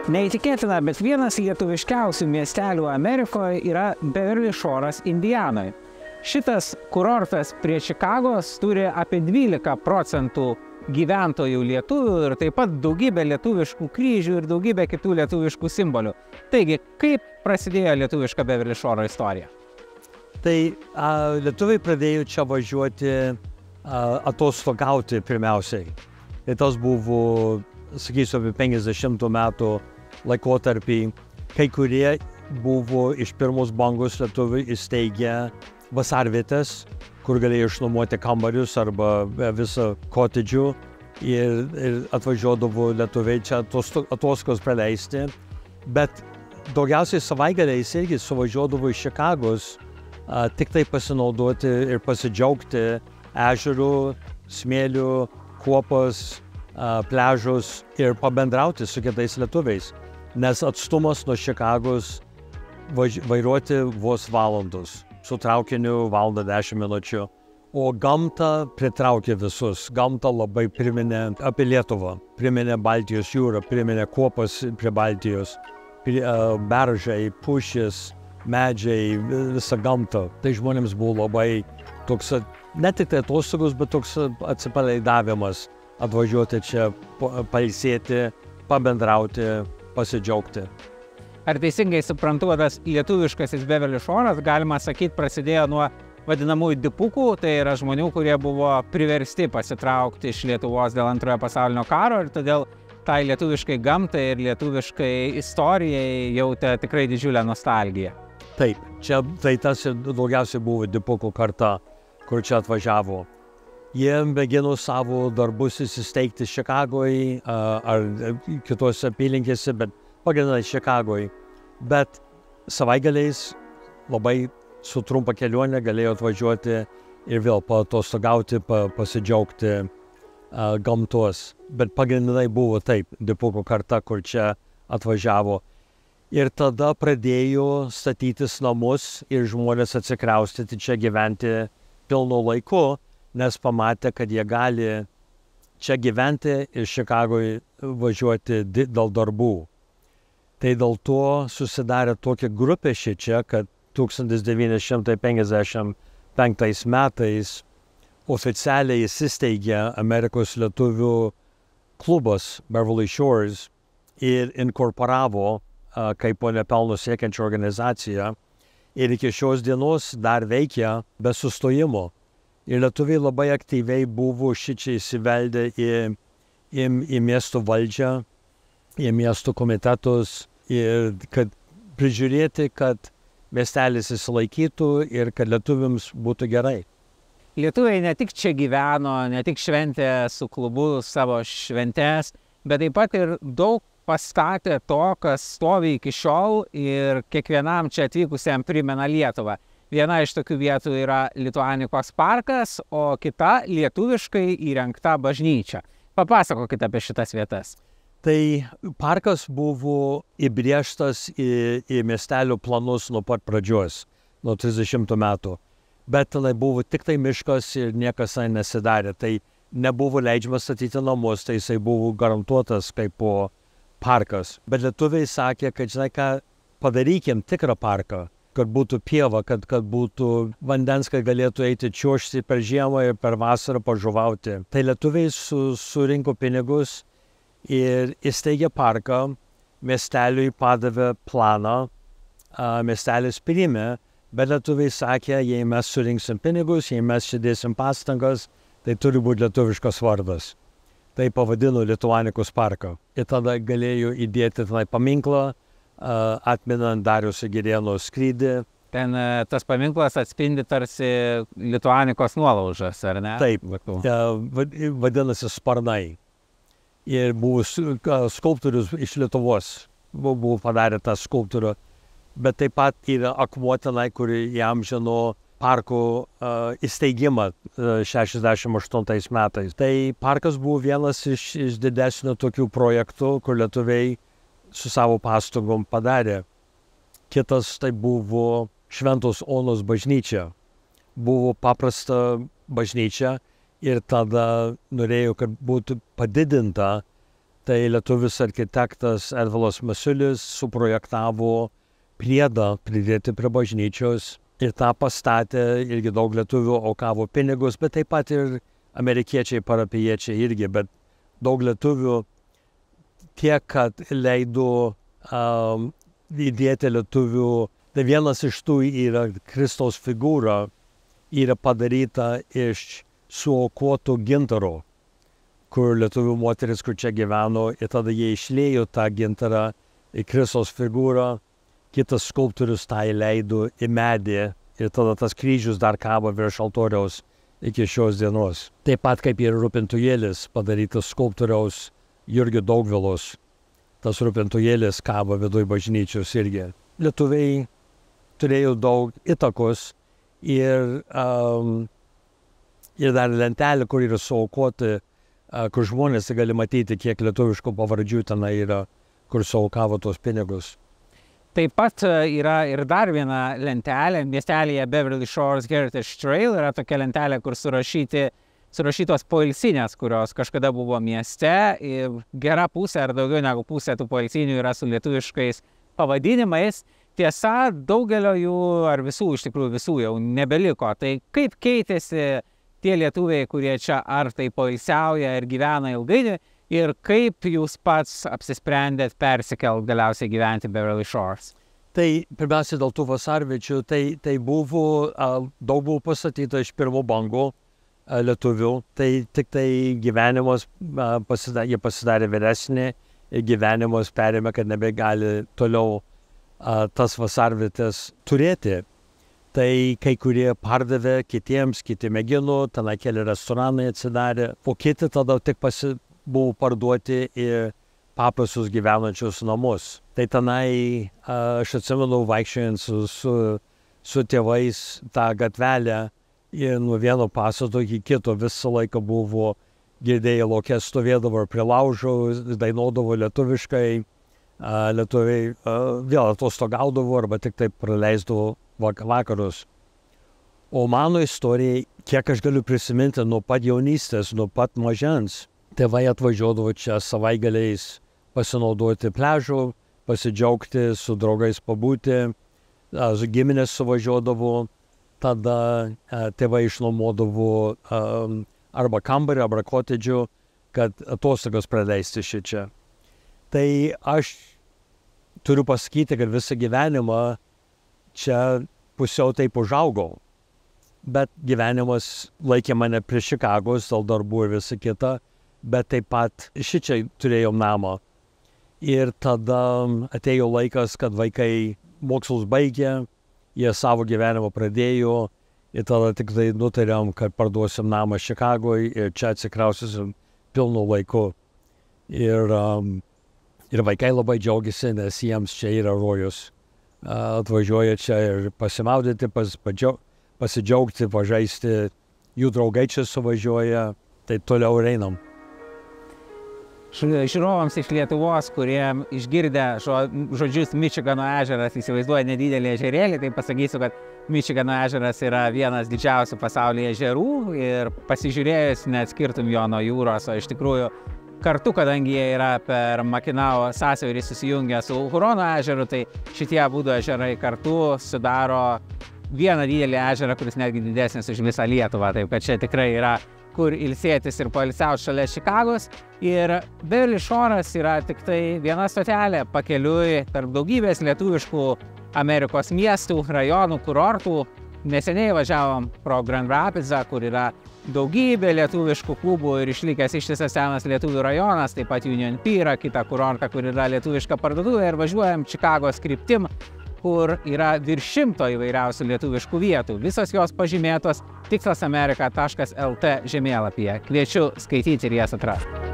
Neįtikėtina, bet vienas lietuviškiausių miestelių Amerikoje yra Beverly Shore'as Indianoje. Šitas kurortas prie Čikagos turi apie 12% gyventojų lietuvių ir taip pat daugybę lietuviškų kryžių ir daugybę kitų lietuviškų simbolių. Taigi, kaip prasidėjo lietuviška Beverly Shore'o istorija? Tai lietuviai pradėjo čia važiuoti atostogauti pirmiausiai. Ir tas buvo, sakysiu, apie 50 metų laikotarpį. Kai kurie buvo iš pirmos bangos lietuviai įsteigę vasarvietės, kur galėjo išnuomoti kambarius arba visą kotedžių ir atvažiuodavo lietuviai čia atostogos praleisti. Bet daugiausiai savaitgaliais irgi suvažiuodavo iš Čikagos tik tai pasinaudoti ir pasidžiaugti ežerų, smėlių, kuopos, pliažus ir pabendrauti su kitais lietuviais. Nes atstumas nuo Čikagos vairuoti vos valandos, su traukiniu valanda 10 minučių. O gamta pritraukė visus. Gamta labai priminė apie Lietuvą, priminė Baltijos jūrą, priminė kuopas prie Baltijos, beržai, pušys, medžiai, visa gamta. Tai žmonėms buvo labai toks, ne tik tai atostogos, bet toks atsipalaidavimas atvažiuoti čia, pailsėti, pabendrauti, pasidžiaugti. Ar teisingai suprantu, tas lietuviškasis Beverly Shore'as, galima sakyti, prasidėjo nuo vadinamųjų dipukų, tai yra žmonių, kurie buvo priversti pasitraukti iš Lietuvos dėl Antrojo pasaulinio karo ir todėl tai lietuviškai gamtai ir lietuviškai istorijai jautė tikrai didžiulę nostalgiją. Taip, čia tai tas daugiausiai buvo dipukų karta, kur čia atvažiavo. Jie mėgino savo darbus įsisteigti Čikagoje ar kitose apylinkėse, bet pagrindinai Čikagoje. Bet savaitgaliais labai su trumpa kelionė galėjo atvažiuoti ir vėl paatostogauti, pasidžiaugti gamtos. Bet pagrindinai buvo taip, dipukų karta, kur čia atvažiavo. Ir tada pradėjo statytis namus ir žmonės atsikraustyti čia gyventi pilnu laiku, nes pamatė, kad jie gali čia gyventi ir Čikagoje važiuoti dėl darbų. Tai dėl to susidarė tokia grupė šičia, kad 1955 metais oficialiai įsisteigė Amerikos lietuvių klubas Beverly Shore'as ir inkorporavo kaip nepelno siekiančią organizaciją ir iki šios dienos dar veikia be sustojimo. Ir lietuviai labai aktyviai buvo šičia įsiveldę į miesto valdžią, į miesto komitetus ir kad prižiūrėti, kad miestelis įsilaikytų ir kad lietuviams būtų gerai. Lietuviai ne tik čia gyveno, ne tik šventė su klubu savo šventes, bet taip pat ir daug pastatė to, kas stovi iki šiol ir kiekvienam čia atvykusiam primena Lietuvą. Viena iš tokių vietų yra Lituanikos parkas, o kita lietuviškai įrengta bažnyčia. Papasakokite apie šitas vietas. Tai parkas buvo įbrėžtas į miestelio planus nuo pat pradžios, nuo 30 metų. Bet tenai buvo tik tai miškas ir niekas nesidarė. Tai nebuvo leidžiama statyti namus, tai jisai buvo garantuotas kaip parkas. Bet lietuviai sakė, kad žinai ką, padarykim tikrą parką, kad būtų pieva, kad būtų vandens, kad galėtų eiti čiuožti per žiemą ir per vasarą pažuvauti. Tai lietuviai surinko pinigus ir įsteigė parką, miesteliui padavė planą, miestelis priėmė, bet lietuviai sakė, jei mes surinksim pinigus, jei mes šidėsim pastangas, tai turi būti lietuviškas vardas. Tai pavadino Lituanikos parką. Ir tada galėjo įdėti tenai paminklą, atminant Dariaus ir Girėno skrydį. Ten tas paminklas atspindi tarsi Lituanikos nuolaužas, ar ne? Taip, vadinasi Sparnai. Ir buvo skulptorius iš Lietuvos, buvo padarę tą skulptūrą. Bet taip pat yra akmuo tenai, kuri įamžino parko įsteigimą 68 metais. Tai parkas buvo vienas iš didesnių tokių projektų, kur lietuviai su savo pastangom padarė. Kitas tai buvo Šventos Onos bažnyčia. Buvo paprasta bažnyčia ir tada norėjau, kad būtų padidinta Tai lietuvis architektas Edvilas Masiulis suprojektavo priedą pridėti prie bažnyčios ir tą pastatė, irgi daug lietuvių aukavo pinigus, bet taip pat ir amerikiečiai, parapijiečiai irgi, bet daug lietuvių tiek, kad leido įdėti lietuvių. Tai vienas iš tų yra Kristaus figūra, yra padaryta iš suaukoto gintaro, kur lietuvių moteris, kur čia gyveno, ir tada jie išliejo tą gintarą į Kristaus figūrą, kitas skulptorius tą įleido į medį ir tada tas kryžius dar kabo virš altoriaus iki šios dienos. Taip pat kaip ir rūpintuvėlis padarytas skulptoriaus Jurgio Daugvilos, tas rūpintuvėlis kabo viduj bažnyčios irgi. Lietuviai turėjo daug įtakos ir dar lentelė, kur yra suaukoti, kur žmonės gali matyti, kiek lietuviškų pavardžių ten yra, kur suaukavo tos pinigus. Taip pat yra ir dar viena lentelė, miestelėje Beverly Shores Heritage Trail yra tokia lentelė, kur surašytos poilsinės, kurios kažkada buvo mieste. Ir gera pusė ar daugiau negu pusė tų poilsinių yra su lietuviškais pavadinimais. Tiesa, daugelio jų ar visų, iš tikrųjų visų jau nebeliko. Tai kaip keitėsi tie lietuviai, kurie čia ar tai poilsiauja ir gyvena ilgainiui, ir kaip jūs pats apsisprendėt persikelt galiausiai gyventi Beverly Shores? Tai pirmiausia dėl tų vasarviečių, tai buvo, daug buvo pastatyta iš pirmo bango lietuvių, tai tik tai gyvenimas jie pasidarė vyresni ir gyvenimas perėmė, kad nebegali toliau tas vasarvietės turėti. Tai kai kurie pardavė kitiems, kiti mėgino, tenai keli restoranai atsidarė, o kiti tada tik buvo parduoti į paprastus gyvenančius namus. Tai tenai aš atsimenu vaikščiojant su tėvais tą gatvelę ir nuo vieno pastato iki kito visą laiką buvo girdėjai lauke stovėdavo prie laužo, dainuodavo lietuviškai, lietuviai vėl atostogaudavo arba tik taip praleisdavo vakarus. O mano istorija, kiek aš galiu prisiminti nuo pat jaunystės, nuo pat mažens, tėvai atvažiuodavo čia savaitgaliais pasinaudoti pliažu, pasidžiaugti, su draugais pabūti, su giminės suvažiuodavo, tada tėvai išnuomodavo arba kambarį, arba kotedžių, kad atostogas praleisti šičia. Tai aš turiu pasakyti, kad visą gyvenimą čia pusiau taip užaugau, bet gyvenimas laikė mane prie Čikagos, dėl darbų ir visa kita, bet taip pat šičia turėjom namą. Ir tada atėjo laikas, kad vaikai mokslus baigė, jie savo gyvenimą pradėjo ir tada tik tai nutarėm, kad parduosim namą Čikagoje ir čia atsikraustysim pilnu laiku. Ir vaikai labai džiaugiasi, nes jiems čia yra rojus. Atvažiuoja čia ir pasimaudyti, pasidžiaugti, pažaisti, jų draugai čia suvažiuoja, tai toliau einam. Žiūrovams iš Lietuvos, kurie išgirdę žodžius Mičigano ežeras įsivaizduoja nedidelį ežerėlį, tai pasakysiu, kad Mičigano ežeras yra vienas didžiausių pasaulyje ežerų ir pasižiūrėjus neatskirtum jo nuo jūros, o iš tikrųjų kartu, kadangi jie yra per Makinau sąsiaurį susijungę su Hurono ežeru, tai šitie abudu ežerai kartu sudaro vieną didelį ežerą, kuris netgi didesnis už visą Lietuvą. Taip kad čia tikrai yra kur ilsėtis ir poilsiauti šalia Čikagos. Ir Beverly Shores yra tik tai viena stotelė pakeliui tarp daugybės lietuviškų Amerikos miestų, rajonų, kurortų. Neseniai važiavom pro Grand Rapidsą, kur yra daugybė lietuviškų klubų ir išlikęs ištisas senas lietuvių rajonas, taip pat Union P yra kita kurortą, kur yra lietuviška parduotuvė, ir važiuojam Čikagos kryptim, kur yra virš 100 įvairiausių lietuviškų vietų. Visos jos pažymėtos tikslasamerika.lt žemėlapyje. Kviečiu skaityti ir jas atrasti.